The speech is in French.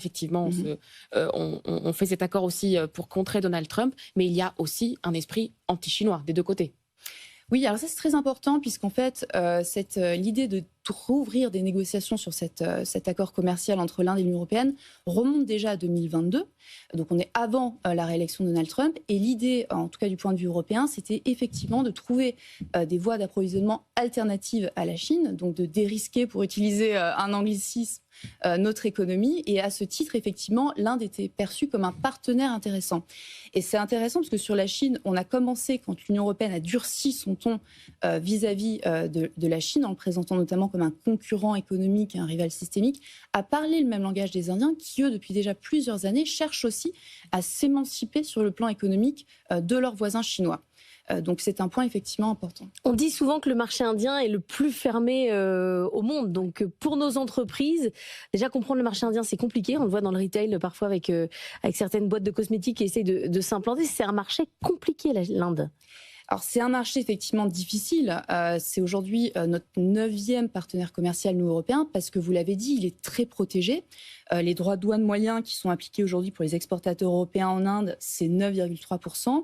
Effectivement, Mmh mh. on fait cet accord aussi pour contrer Donald Trump, mais il y a aussi un esprit anti-chinois des deux côtés. Oui, alors ça, c'est très important puisqu'en fait, l'idée de rouvrir des négociations sur cet accord commercial entre l'Inde et l'Union européenne remonte déjà à 2022. Donc on est avant, la réélection de Donald Trump et l'idée, en tout cas du point de vue européen, c'était effectivement de trouver, des voies d'approvisionnement alternatives à la Chine, donc de dérisquer, pour utiliser, un anglicisme, notre économie et à ce titre, effectivement, l'Inde était perçue comme un partenaire intéressant. Et c'est intéressant parce que sur la Chine, on a commencé, quand l'Union européenne a durci son ton vis-à-vis de la Chine, en le présentant notamment comme un concurrent économique et un rival systémique, à parler le même langage des Indiens qui, eux, depuis déjà plusieurs années, cherchent aussi à s'émanciper sur le plan économique de leurs voisins chinois. Donc c'est un point effectivement important. On dit souvent que le marché indien est le plus fermé au monde. Donc pour nos entreprises, déjà comprendre le marché indien, c'est compliqué. On le voit dans le retail parfois avec certaines boîtes de cosmétiques qui essayent de s'implanter. C'est un marché compliqué, l'Inde. Alors c'est un marché effectivement difficile. C'est aujourd'hui notre 9e partenaire commercial, nous, européens, parce que vous l'avez dit, il est très protégé. Les droits de douane moyens qui sont appliqués aujourd'hui pour les exportateurs européens en Inde, c'est 9,3%.